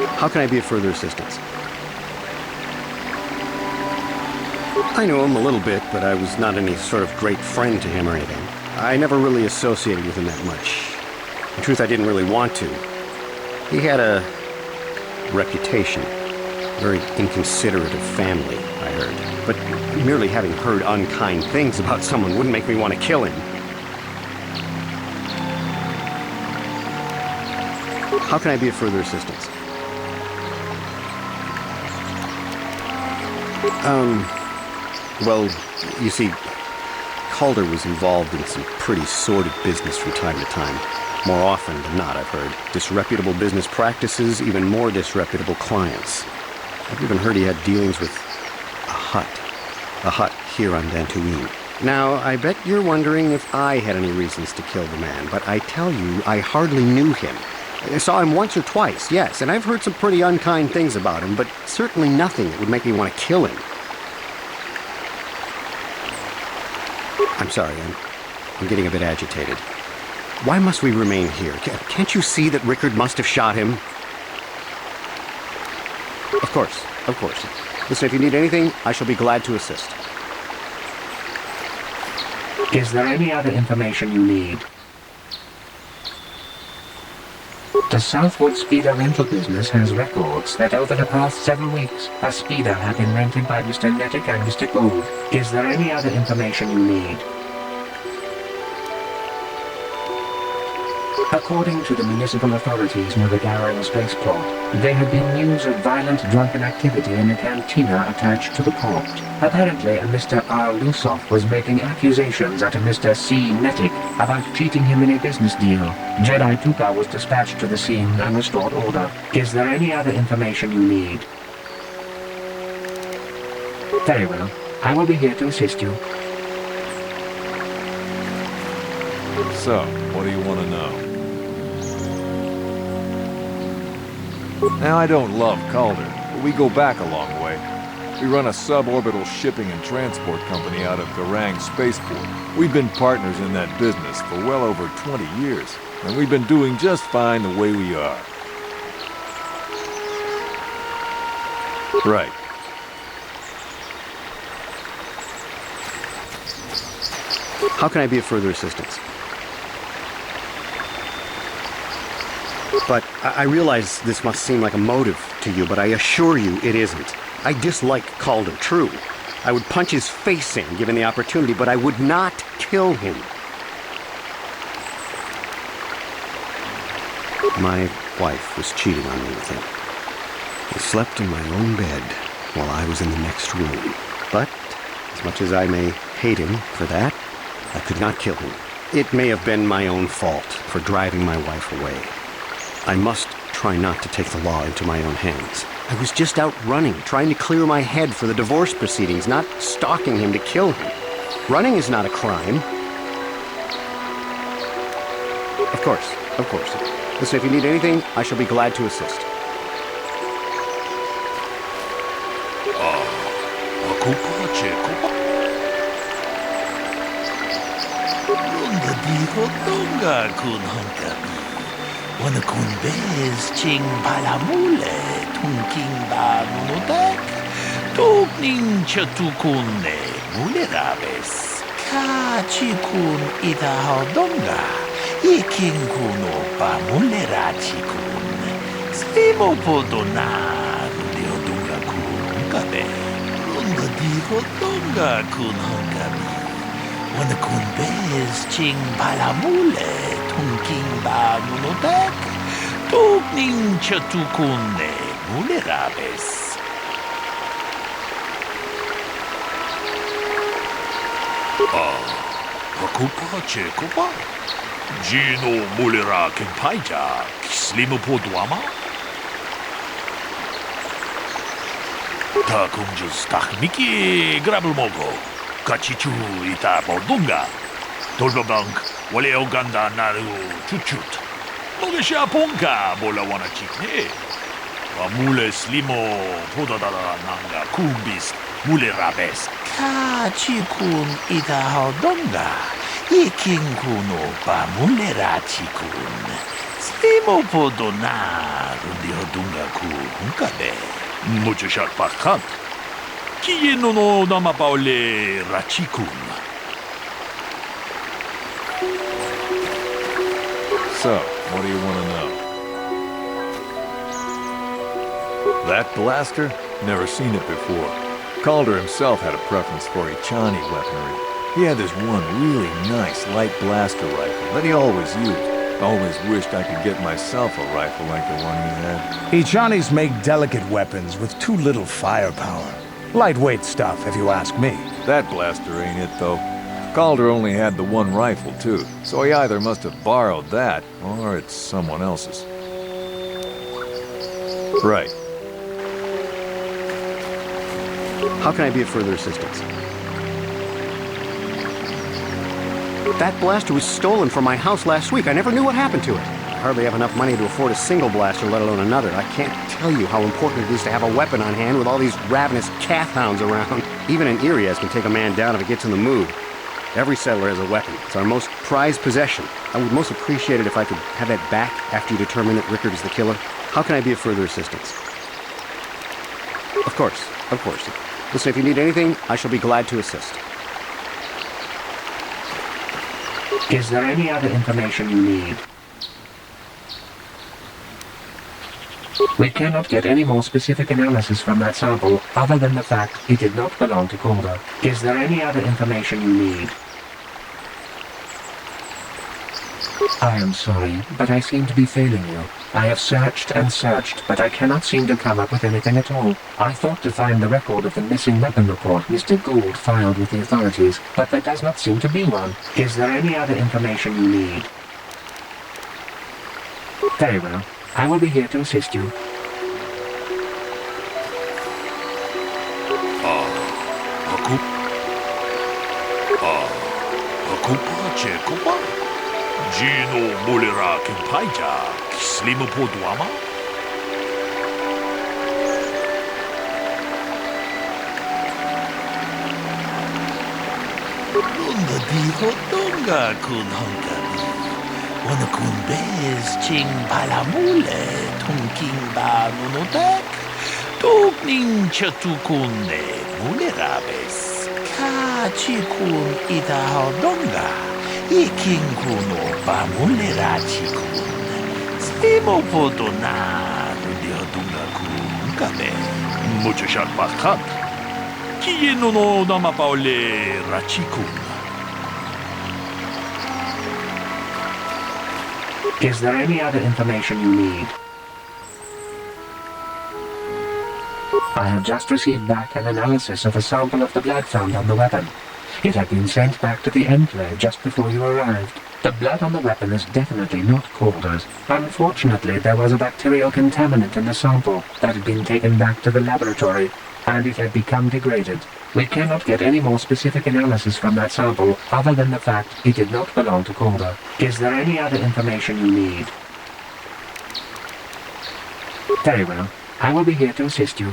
How can I be of further assistance? I knew him a little bit, but I was not any sort of great friend to him or anything. I never really associated with him that much. In truth, I didn't really want to. He had a reputation. Very inconsiderate of family, I heard. But merely having heard unkind things about someone wouldn't make me want to kill him. How can I be of further assistance? Well, you see, Calder was involved in some pretty sordid business from time to time. More often than not, I've heard. Disreputable business practices, even more disreputable clients. I've even heard he had dealings with a hut here on Dantooine. Now, I bet you're wondering if I had any reasons to kill the man, but I tell you, I hardly knew him. I saw him once or twice, yes, and I've heard some pretty unkind things about him, but certainly nothing that would make me want to kill him. I'm sorry, I'm getting a bit agitated. Why must we remain here? Can't you see that Rickard must have shot him? Of course, of course. Listen, if you need anything, I shall be glad to assist. Is there any other information you need? The Southwood Speeder rental business has records that over the past 7 weeks, a speeder had been rented by Mr. Nettic and Mr. Gould. Is there any other information you need? According to the municipal authorities near the Garrow spaceport, there had been news of violent drunken activity in a cantina attached to the port. Apparently, a Mr. R. Lusoff was making accusations at a Mr. C. Nettic about cheating him in a business deal. Jedi Tuka was dispatched to the scene and restored order. Is there any other information you need? Very well. I will be here to assist you. So, what do you want to know? Now, I don't love Calder, but we go back a long way. We run a suborbital shipping and transport company out of Garang Spaceport. We've been partners in that business for well over 20 years, and we've been doing just fine the way we are. Right. How can I be of further assistance? But I realize this must seem like a motive to you, but I assure you it isn't. I dislike Calder, true. I would punch his face in, given the opportunity, but I would not kill him. My wife was cheating on me with him. I slept in my own bed while I was in the next room. But, as much as I may hate him for that, I could not kill him. It may have been my own fault for driving my wife away. I must try not to take the law into my own hands. I was just out running, trying to clear my head for the divorce proceedings, not stalking him to kill him. Running is not a crime. Of course, of course. Listen, if you need anything, I shall be glad to assist. Wana kun bez ching palamule tunking ba monotek tukning chatukune mulerabes ka chikun ida hodonga ikin kuno ba mulera chikun slimo podona deodunga kun kabe runga di hodonga kun hankabi wana kun bez ching palamule tunking ba monotek tukning chatukune mulerabes. Hakupa chekopa Gino mulera kenpaija kislimo podwama Takunjus takmiki grabelmogo kachichu ita bodunga Tolbabank wale oganda naru chuchut Mogesha ponka bola wana chikne Mule slimo podadada nanga kumbis mule rabes Ka chikun ida hodonga Ikin kuno ba mule ra chikun Stimo po donar di hodunga ku hunkabe. Mucho shak pakat. Kiye no namapaole rachikun. So, what do you want to know? That blaster? Never seen it before. Calder himself had a preference for Ichani weaponry. He had this one really nice light blaster rifle that he always used. Always wished I could get myself a rifle like the one he had. Ichanis make delicate weapons with too little firepower. Lightweight stuff, if you ask me. That blaster ain't it, though. Calder only had the one rifle, too, so he either must have borrowed that, or it's someone else's. Right. How can I be of further assistance? That blaster was stolen from my house last week. I never knew what happened to it. I hardly have enough money to afford a single blaster, let alone another. I can't tell you how important it is to have a weapon on hand with all these ravenous cath hounds around. Even an Irias can take a man down if it gets in the mood. Every settler has a weapon. It's our most prized possession. I would most appreciate it if I could have that back after you determine that Rickard is the killer. How can I be of further assistance? Of course, of course. Listen, if you need anything, I shall be glad to assist. Is there any other information you need? We cannot get any more specific analysis from that sample other than the fact it did not belong to Calder. Is there any other information you need? I am sorry, but I seem to be failing you. I have searched and searched, but I cannot seem to come up with anything at all. I thought to find the record of the missing weapon report Mr. Gould filed with the authorities, but there does not seem to be one. Is there any other information you need? Very well. I will be here to assist you. Akupa, Gino Molera Kempaija, Slim Poduama? Lunda di Hodonga kun Honkabi, Wana kun Bez Ching Balamule, Tunking Ba Nunotek, Tugning Chatukunde, Mulerabes, Kachikun Ida Hodonga. Iking kuno ba mulera chikun. Stimo podona di hodunga kun kabe. Mucho shak pakat. Kiye no namapaole rachikun. Is there any other information you need? I have just received back an analysis of a sample of the blood found on the weapon. It had been sent back to the Enclave just before you arrived. The blood on the weapon is definitely not Calder's. Unfortunately, there was a bacterial contaminant in the sample that had been taken back to the laboratory, and it had become degraded. We cannot get any more specific analysis from that sample other than the fact it did not belong to Calder. Is there any other information you need? Very well. I will be here to assist you.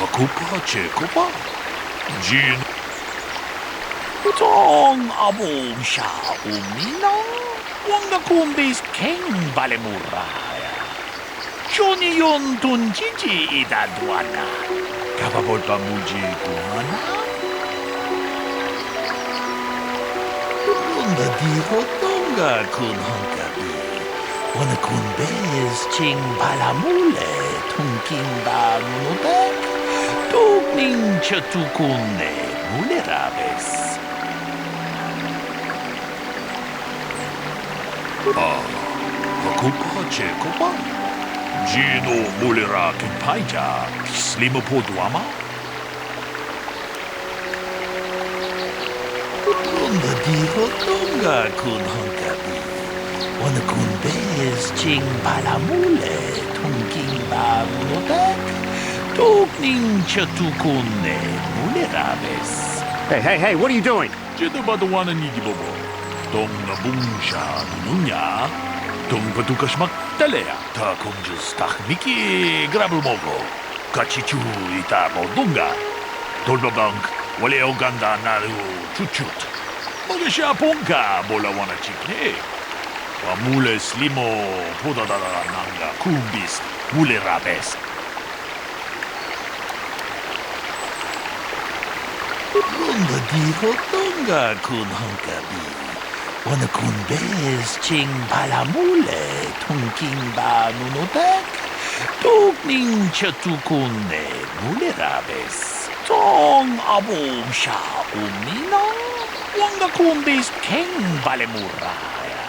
Akupa Chekopa, Gin Tong Abom Sha Umina, Wanga Kumbis King Balemuraya, Johnny Yon Tunjiji Ida Duana, Kapabol Pamuji Guana, Lunda di Hodonga Kun Honkabi, Wana Kumbis Ching Balamule, Tunking Ba Nunotek. Tugning Chatukune Mulerabes. Akupa Chekopa, Gino Mulera Kempaija, Slim Poduama? Lunda di Hodonga kun Honkabi, Wana kun Bez Ching Balamule, Tunking Ba Nunotek. Tugning Chatukune Mulerabes. Hey, what are you doing? Jedabadawana Nidibobo. Dong Nabungsha Nunya. Dong Patukashmak Talea. Ta Kunjus Tahmiki Grabelmogo. Kachichu Ita Bodunga. Tolbabank. Wale Oganda Naru Chuchut. Magasya pongka bola wana chikne. Pamule slimo podadala nanga kumbis mule rabes. Ronda diho tonga kun hankabi. Wana kun bez ching palamule tungking ba nunotek. Tukning chatukune mule rabes. Tong abom sha uminang. Wanga kumbis keng balemuraya.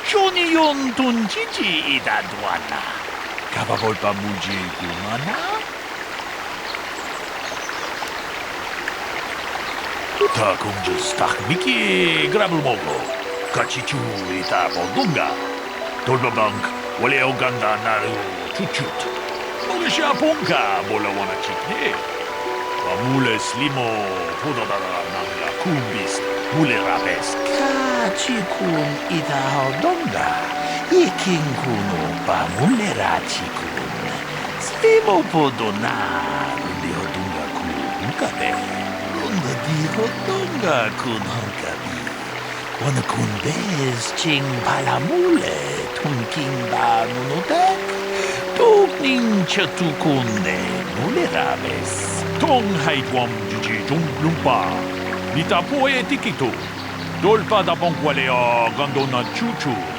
Shoni yon tunjiji idadwana. Kababol pa muji kumana. Ta kunjus tak miki grabul mogo. Kachichu ita bodunga. Dolbabank wale oganda naru chuchut. Magasya pongka bola wana chikne. Pamule slimo podadara nanga kumbis mule rabes. Kachikun ita hodonga. Iking kuno pamule rachikun. Slimo podona rundi hodunga kunkabe. Runda di hodunga kun hankabi. Wana kun bez ching palamule tunking ba nunotek. Tukning chatukune mule rabes. Tong haitwam juji jung lumpa. Nita poe tikito. Dolpa da bonkwalea gandona chuchut.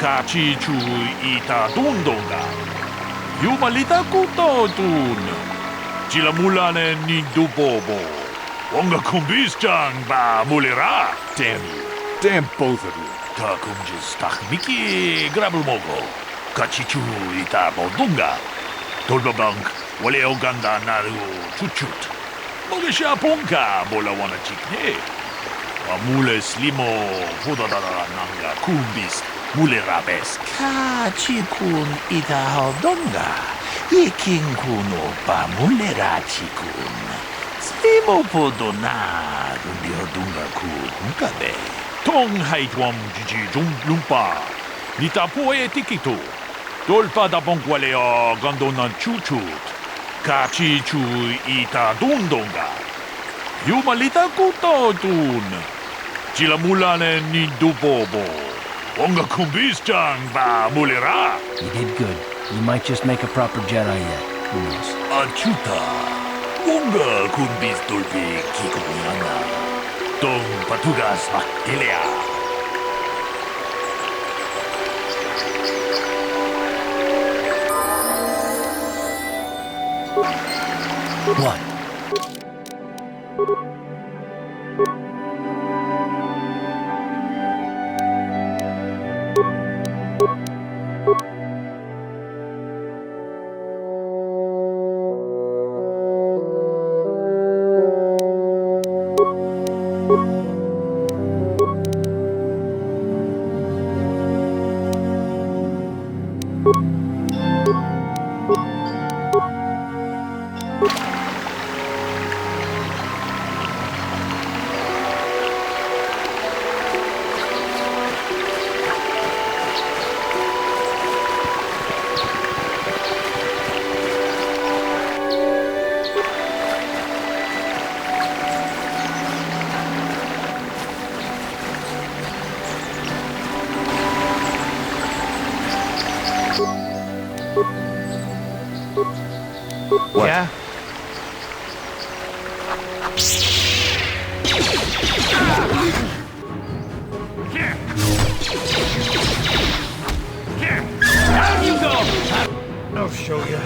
Kachi chu ita dundonga. Yumalita kuto tun. Chilamulane ni dubobo. Wonga kumbis chang ba mulera. Damn you. Damn both of you. Ta kunjis tak miki grabul mogo. Kachi chu ita bodunga. Dolba bank. Wale oganda naru chuchut. Magasya pongka bola wana chikne. Pamule slimo podadara nanga kumbis mule rabes. Kachikun ita hodonga. Iking kuno pamule rachikun. Slimo podona rundi hodunga kunkabe. Tong haitwam jiji jung lumpa. Nita poe tikito. Dolpa da bonkwalea gandona chuchut. Kachi chu ita dundonga. Yumalita kuto tun. Chilamulane ni dubobo. Wonga kumbis chang ba mulera. You did good. You might just make a proper Jedi yet. Who knows? Achuta. Wonga kumbis dolpe kikuyana. Tong patugas maktelea. What? What? Yeah? Down you go! I'll show you.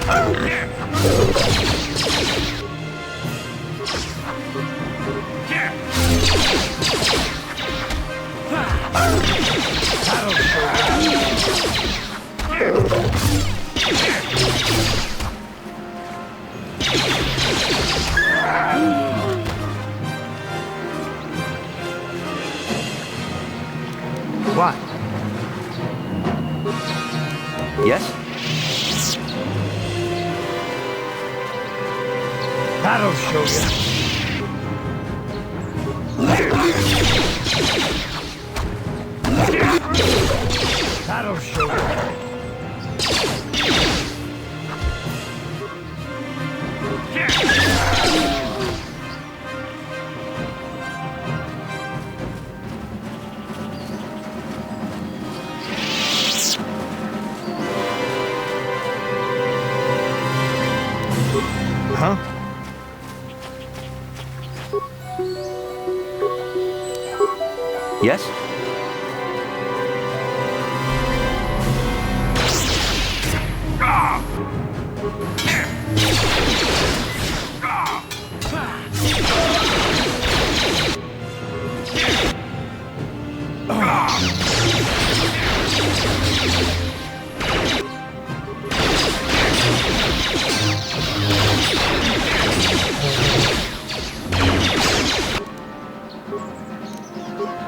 What? Yes? That'll show you. That'll show you. Yes?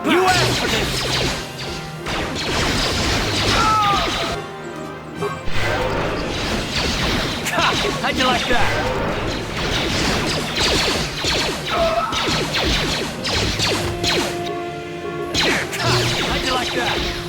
You asked for this! How'd you like that? How'd you like that?